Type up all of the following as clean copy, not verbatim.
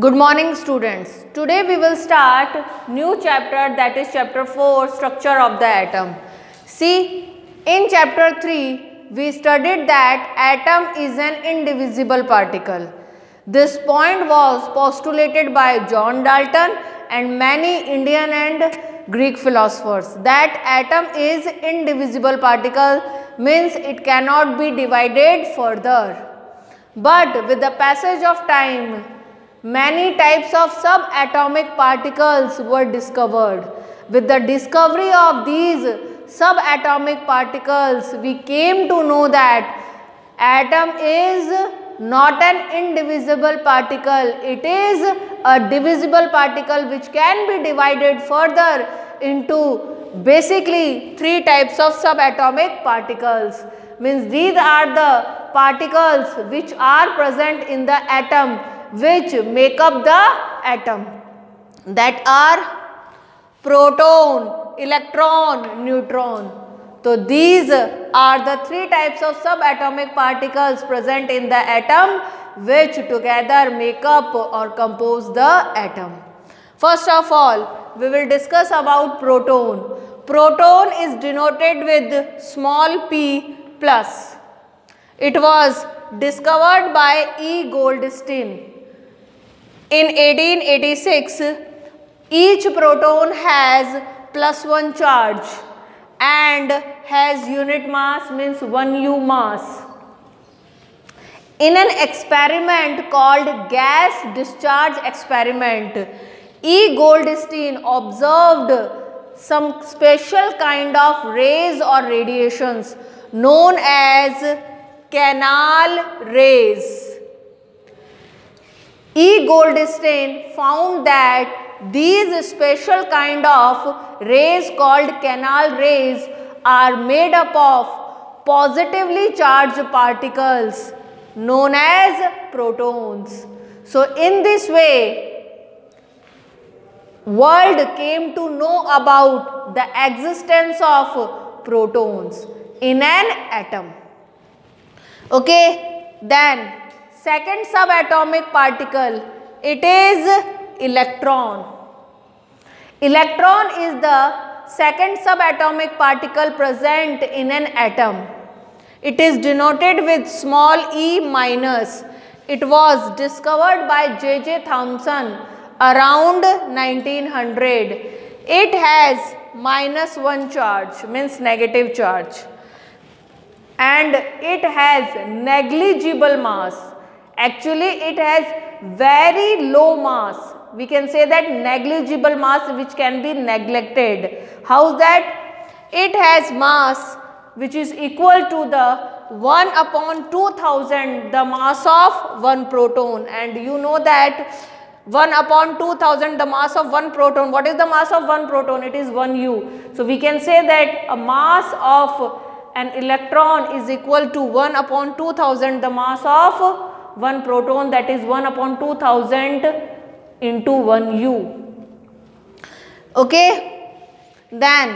Good morning students. Today we will start new chapter, that is chapter 4, structure of the atom. See, in chapter 3 we studied that atom is an indivisible particle. This point was postulated by John Dalton and many Indian and Greek philosophers, that atom is indivisible particle, means it cannot be divided further. But with the passage of time, many types of subatomic particles were discovered. With the discovery of these subatomic particles, we came to know that atom is not an indivisible particle. It is a divisible particle which can be divided further into basically three types of subatomic particles. Means these are the particles which are present in the atom, which make up the atom, that are proton, electron, neutron. So these are the three types of subatomic particles present in the atom, which together make up or compose the atom. First of all, we will discuss about proton. Proton is denoted with small p plus. It was discovered by E. Goldstein. In 1886, each proton has +1 charge and has unit mass, means 1 U mass. In an experiment called gas discharge experiment, E. Goldstein observed some special kind of rays or radiations known as canal rays. E. Goldstein found that these special kind of rays called canal rays are made up of positively charged particles known as protons. So in this way, world came to know about the existence of protons in an atom. Okay, then second subatomic particle, it is electron. Electron is the second subatomic particle present in an atom. It is denoted with small e minus. It was discovered by J.J. Thomson around 1900. It has -1 charge, means negative charge, and it has negligible mass. Actually, it has very low mass. We can say that negligible mass which can be neglected. How's that? It has mass which is equal to the 1 upon 2000 the mass of one proton, and you know that 1 upon 2000 the mass of one proton. What is the mass of one proton? It is 1 U. So we can say that a mass of an electron is equal to 1 upon 2000 the mass of one proton, that is 1 upon 2000 into 1 U. Okay. Then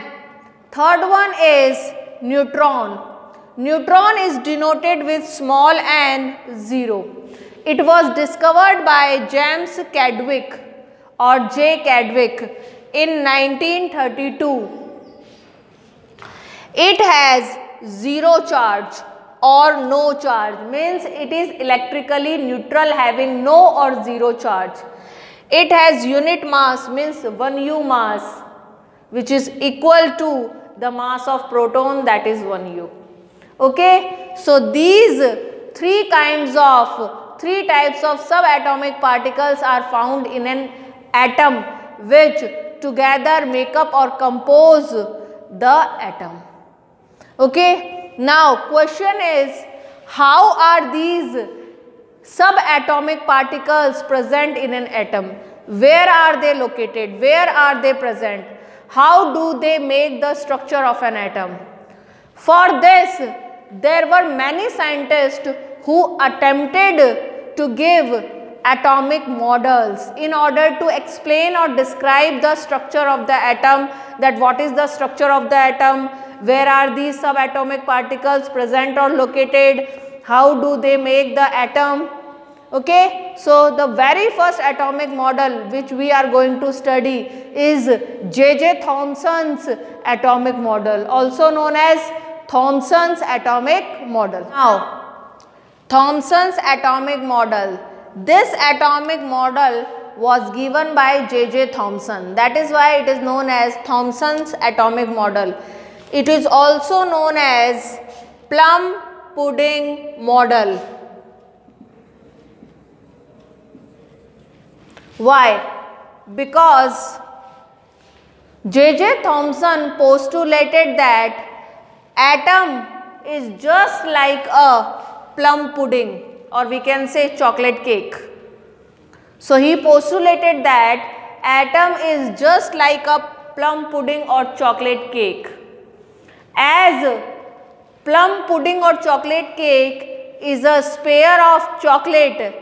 third one is neutron. Neutron is denoted with small n 0. It was discovered by James Chadwick or J. Chadwick in 1932. It has 0 charge or no charge, means it is electrically neutral, having no or 0 charge. It has unit mass, means 1 U mass, which is equal to the mass of proton, that is 1 U. Okay. So these three types of subatomic particles are found in an atom, which together make up or compose the atom. Okay. Now question is, how are these subatomic particles present in an atom? Where are they located? Where are they present? How do they make the structure of an atom? For this, there were many scientists who attempted to give atomic models in order to explain or describe the structure of the atom, that what is the structure of the atom, where are these subatomic particles present or located, how do they make the atom. Okay, so the very first atomic model which we are going to study is J.J. Thomson's atomic model, also known as Thomson's atomic model. Now, Thomson's atomic model. This atomic model was given by J.J. Thomson. That is why it is known as Thomson's atomic model. It is also known as plum pudding model. Why? Because J.J. Thomson postulated that atom is just like a plum pudding, or we can say chocolate cake. So he postulated that atom is just like a plum pudding or chocolate cake. As plum pudding or chocolate cake is a sphere of chocolate,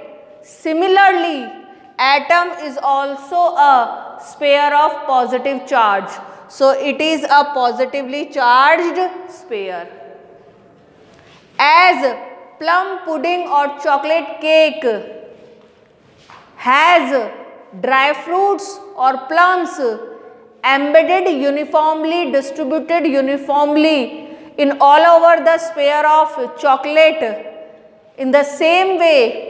similarly atom is also a sphere of positive charge. So it is a positively charged sphere. As plum pudding or chocolate cake has dry fruits or plums embedded uniformly, distributed uniformly in all over the sphere of chocolate, in the same way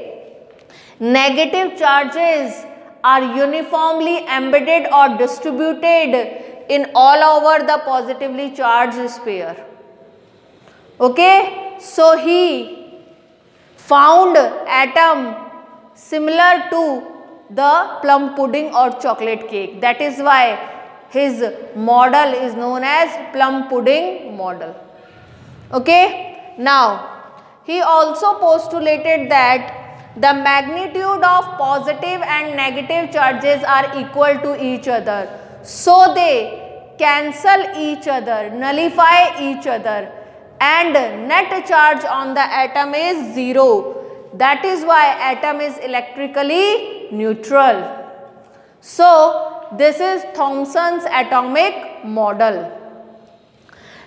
negative charges are uniformly embedded or distributed in all over the positively charged sphere. Okay, so he found atom similar to the plum pudding or chocolate cake. That is why his model is known as plum pudding model. Okay, now he also postulated that the magnitude of positive and negative charges are equal to each other. So they cancel each other, nullify each other, and net charge on the atom is 0. That is why atom is electrically neutral. So this is Thomson's atomic model.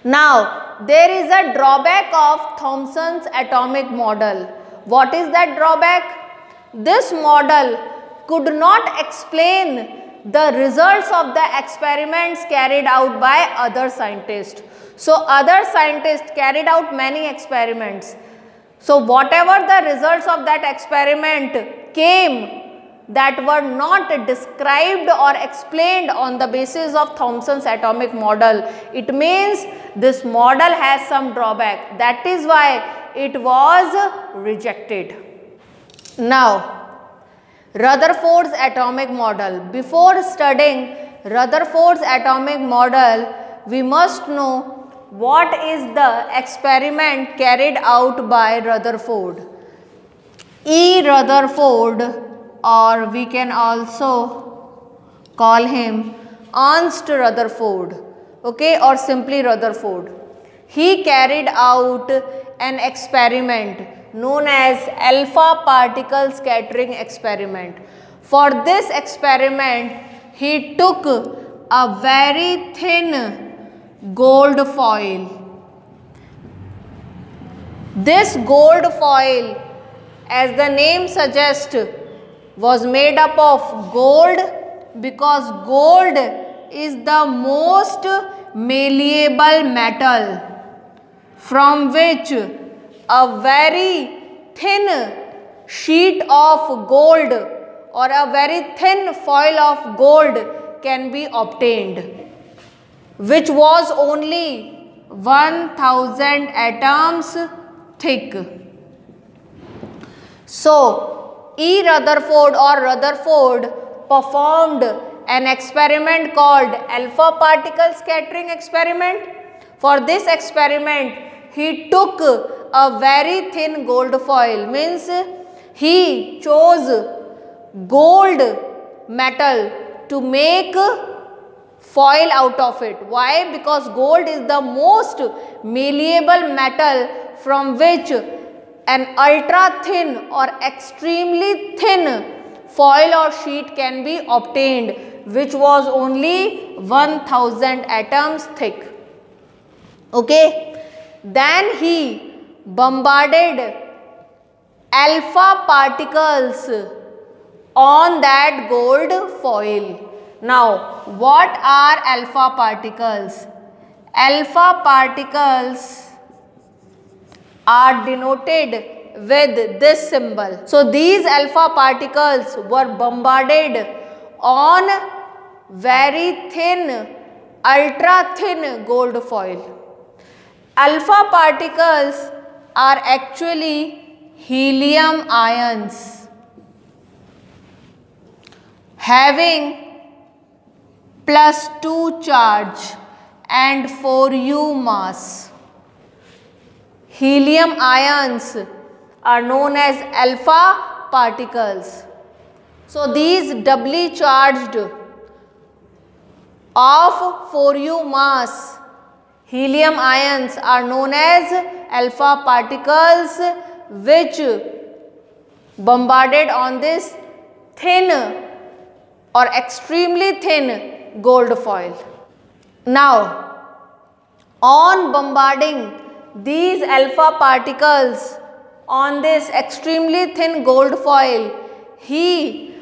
Now there is a drawback of Thomson's atomic model. What is that drawback? This model could not explain the results of the experiments carried out by other scientists. So other scientists carried out many experiments. So whatever the results of that experiment came that were not described or explained on the basis of Thomson's atomic model, it means this model has some drawback. That is why it was rejected. Now, Rutherford's atomic model. Before studying Rutherford's atomic model, we must know what is the experiment carried out by Rutherford. E. Rutherford, or we can also call him Ernst Rutherford, okay, or simply Rutherford. He carried out an experiment known as alpha particle scattering experiment. For this experiment, he took a very thin gold foil. This gold foil, as the name suggests, was made up of gold because gold is the most malleable metal from which a very thin sheet of gold or a very thin foil of gold can be obtained, which was only 1000 atoms thick. So, E. Rutherford or Rutherford performed an experiment called alpha particle scattering experiment. For this experiment, he took a very thin gold foil, means he chose gold metal to make foil out of it. Why? Because gold is the most malleable metal from which an ultra thin or extremely thin foil or sheet can be obtained, which was only 1000 atoms thick. Okay. Then he bombarded alpha particles on that gold foil. Now, what are alpha particles? Alpha particles are denoted with this symbol. So, these alpha particles were bombarded on very thin, ultra thin gold foil. Alpha particles are actually helium ions having +2 charge and 4u mass. Helium ions are known as alpha particles. So, these doubly charged of 4u mass helium ions are known as alpha particles, which bombarded on this thin or extremely thin gold foil. Now, on bombarding these alpha particles on this extremely thin gold foil, he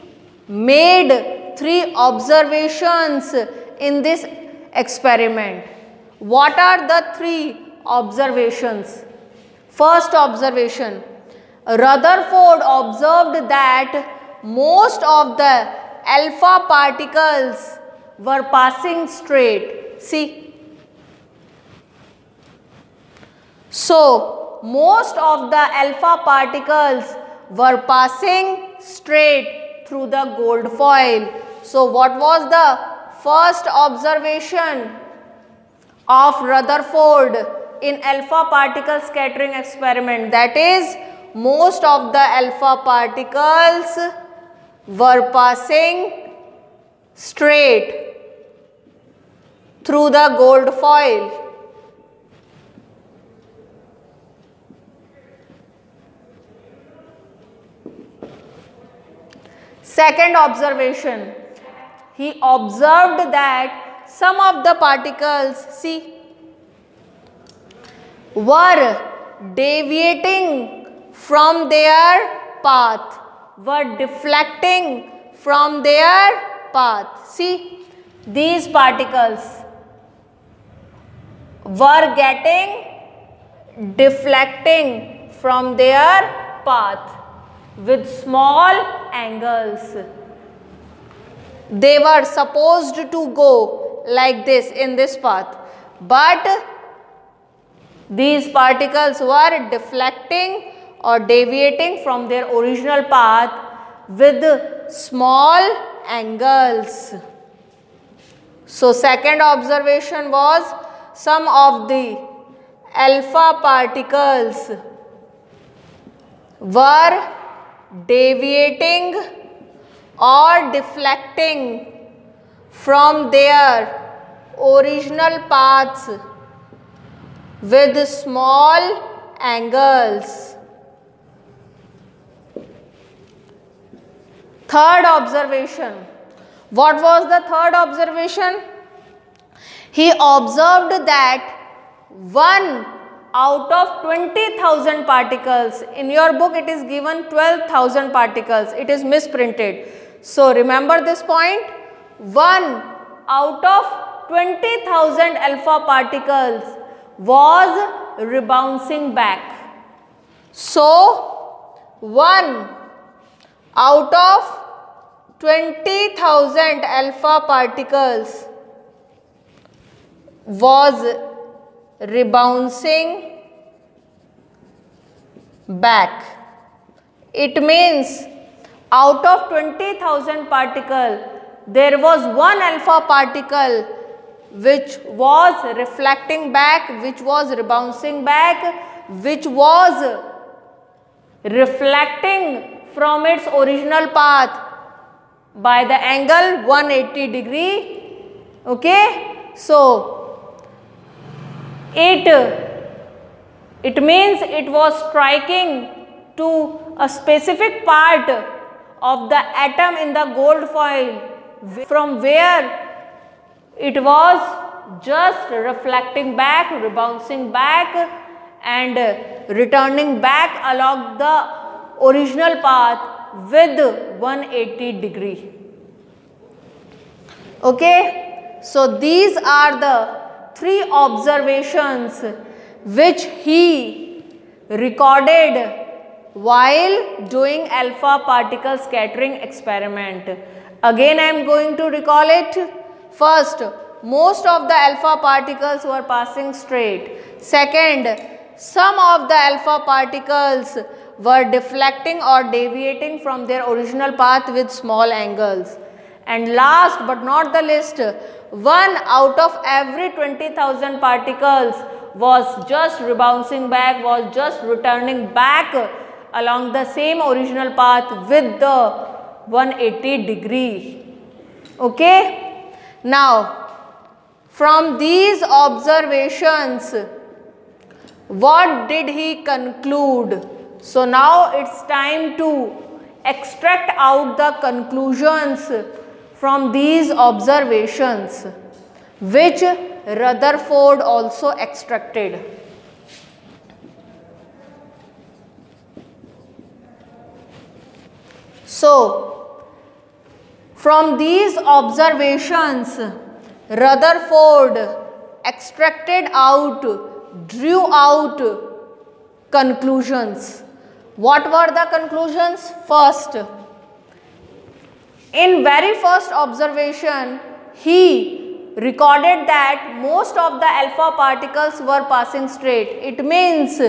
made 3 observations in this experiment. What are the 3 observations? First observation, Rutherford observed that most of the alpha particles were passing straight. See. So, most of the alpha particles were passing straight through the gold foil. So, what was the first observation of Rutherford in alpha particle scattering experiment? That is, most of the alpha particles were passing straight through the gold foil. Second observation, he observed that some of the particles, see, were deviating from their path, were deflecting from their path. See, these particles were deflecting from their path with small angles. They were supposed to go like this in this path, but these particles were deflecting or deviating from their original path with small angles. So, second observation was some of the alpha particles were deviating or deflecting from their original paths with small angles. Third observation. What was the third observation? He observed that 1 out of 20,000 particles, in your book it is given 12,000 particles, it is misprinted. So, remember this point, 1 out of 20,000 alpha particles was rebouncing back. So, 1 out of 20,000 alpha particles was rebouncing back. It means out of 20,000 particle, there was 1 alpha particle which was reflecting back, which was rebouncing back, which was reflecting from its original path by the angle 180 degree. Okay. So, it means it was striking to a specific part of the atom in the gold foil from where it was just reflecting back, rebouncing back and returning back along the original path with 180 degree. Okay, so these are the 3 observations which he recorded while doing alpha particle scattering experiment. Again I am going to recall it. First, most of the alpha particles were passing straight. Second, some of the alpha particles were deflecting or deviating from their original path with small angles. And last but not the least, 1 out of every 20,000 particles was just rebouncing back, was just returning back along the same original path with the 180 degree. Okay. Now, from these observations, what did he conclude? So now it's time to extract out the conclusions from these observations, which Rutherford also extracted. So, from these observations, Rutherford extracted out, drew out conclusions. What were the conclusions? First, in very first observation, he recorded that most of the alpha particles were passing straight. It means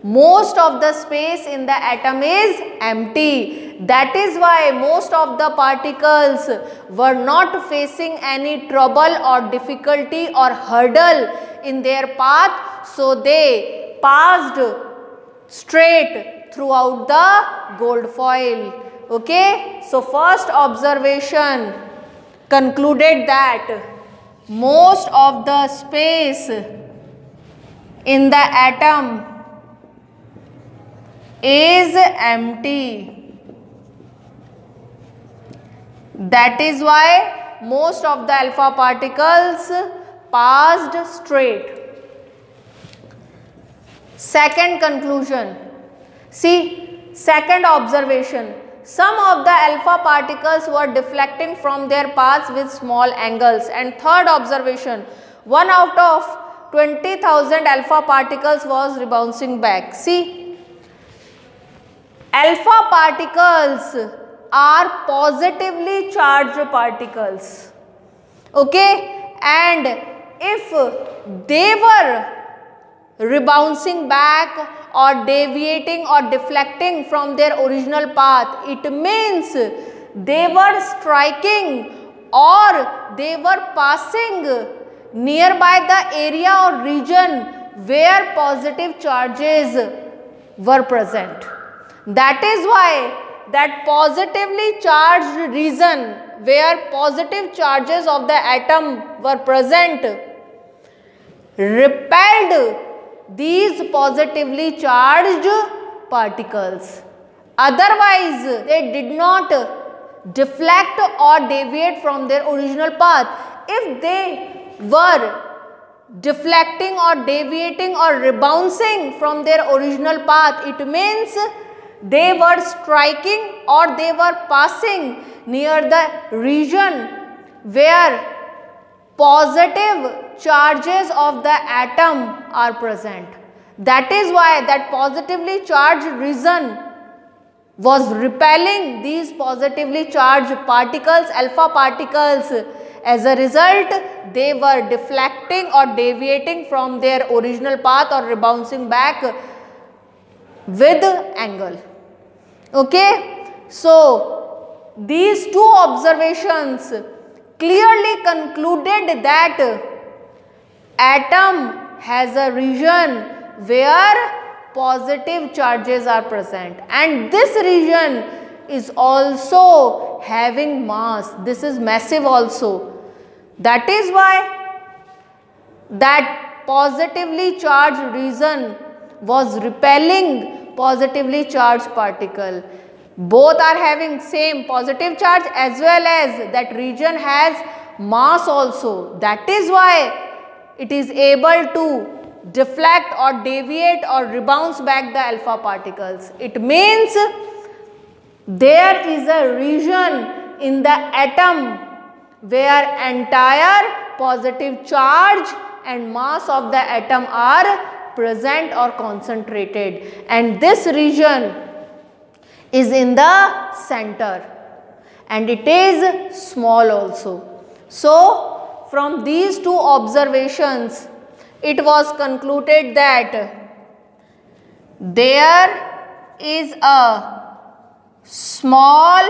most of the space in the atom is empty. That is why most of the particles were not facing any trouble or difficulty or hurdle in their path. So they passed straight throughout the gold foil. Okay. So first observation concluded that most of the space in the atom is empty. That is why most of the alpha particles passed straight. Second conclusion. See, second observation. Some of the alpha particles were deflecting from their paths with small angles. And third observation. 1 out of 20,000 alpha particles was rebouncing back. See, alpha particles are positively charged particles. Okay, and if they were rebouncing back or deviating or deflecting from their original path, it means they were striking or they were passing nearby the area or region where positive charges were present. That is why that positively charged region where positive charges of the atom were present repelled these positively charged particles. Otherwise, they did not deflect or deviate from their original path. If they were deflecting or deviating or rebouncing from their original path, it means they were striking or they were passing near the region where positive charges of the atom are present. That is why that positively charged region was repelling these positively charged particles, alpha particles. As a result, they were deflecting or deviating from their original path or rebouncing back with angle. Okay. So, these two observations clearly concluded that atom has a region where positive charges are present, and this region is also having mass. This is massive also. That is why that positively charged region was repelling positively charged particle. Both are having same positive charge as well as that region has mass also. That is why it is able to deflect or deviate or rebounds back the alpha particles. It means there is a region in the atom where entire positive charge and mass of the atom are present or concentrated, and this region is in the center and it is small also. So, from these two observations, it was concluded that there is a small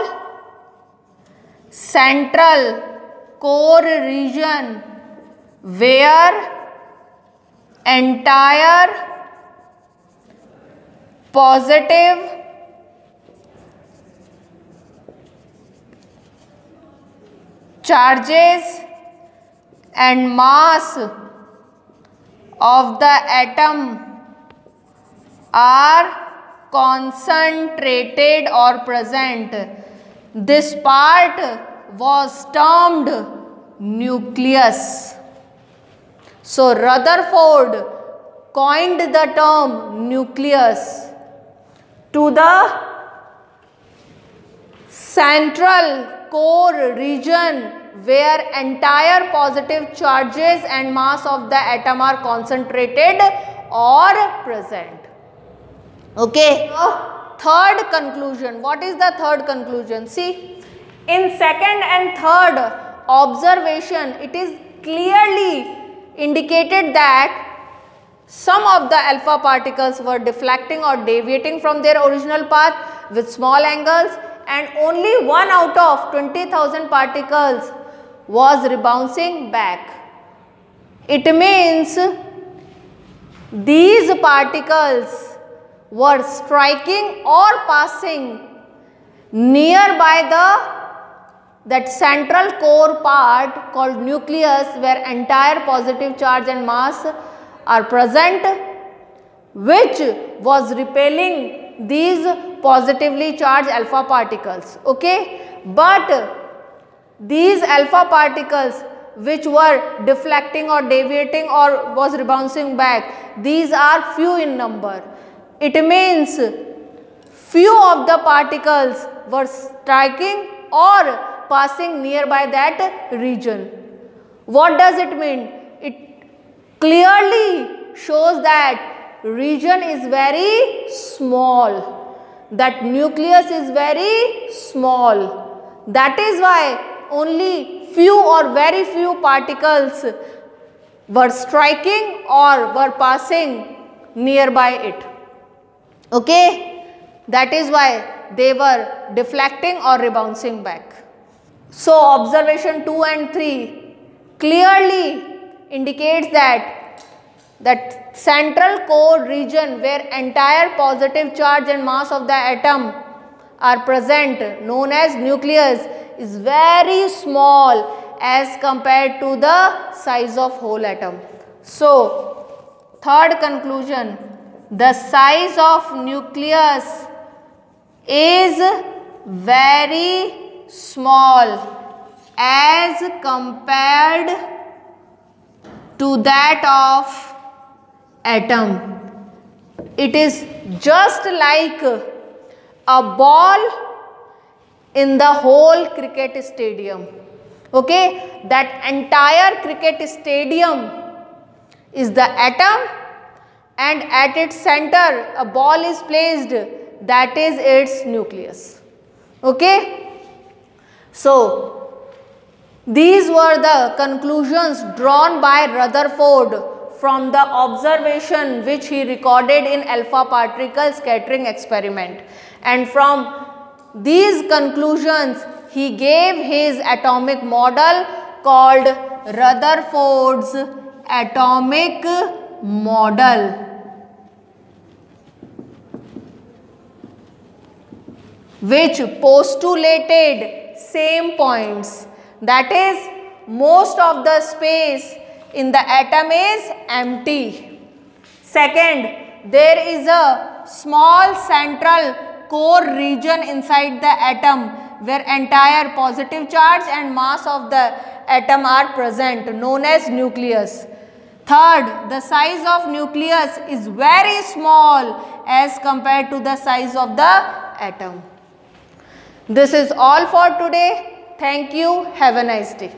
central core region where entire positive charges and mass of the atom are concentrated or present. This part was termed nucleus. So, Rutherford coined the term nucleus to the central core region where entire positive charges and mass of the atom are concentrated or present. Okay. Third conclusion. What is the third conclusion? See, in second and third observation, it is clearly indicated that some of the alpha particles were deflecting or deviating from their original path with small angles, and only 1 out of 20,000 particles was rebounding back. It means these particles were striking or passing nearby that central core part called nucleus where entire positive charge and mass are present, which was repelling these positively charged alpha particles. Okay, but these alpha particles which were deflecting or deviating or was rebounding back, these are few in number. It means few of the particles were striking or passing nearby that region. What does it mean? It clearly shows that region is very small, that nucleus is very small. That is why only few or very few particles were striking or were passing nearby it. Okay, that is why they were deflecting or rebounding back. So, observation 2 and 3 clearly indicates that central core region where entire positive charge and mass of the atom are present, known as nucleus, is very small as compared to the size of whole atom. So, third conclusion, the size of nucleus is very small as compared to that of atom. It is just like a ball in the whole cricket stadium. Okay, that entire cricket stadium is the atom, and at its center a ball is placed, that is its nucleus. Okay, so these were the conclusions drawn by Rutherford from the observation which he recorded in alpha particle scattering experiment, and from these conclusions he gave his atomic model called Rutherford's atomic model, which postulated same points, that is most of the space in the atom is empty. Second, there is a small central core region inside the atom where entire positive charge and mass of the atom are present, known as nucleus. Third, the size of nucleus is very small as compared to the size of the atom. This is all for today. Thank you. Have a nice day.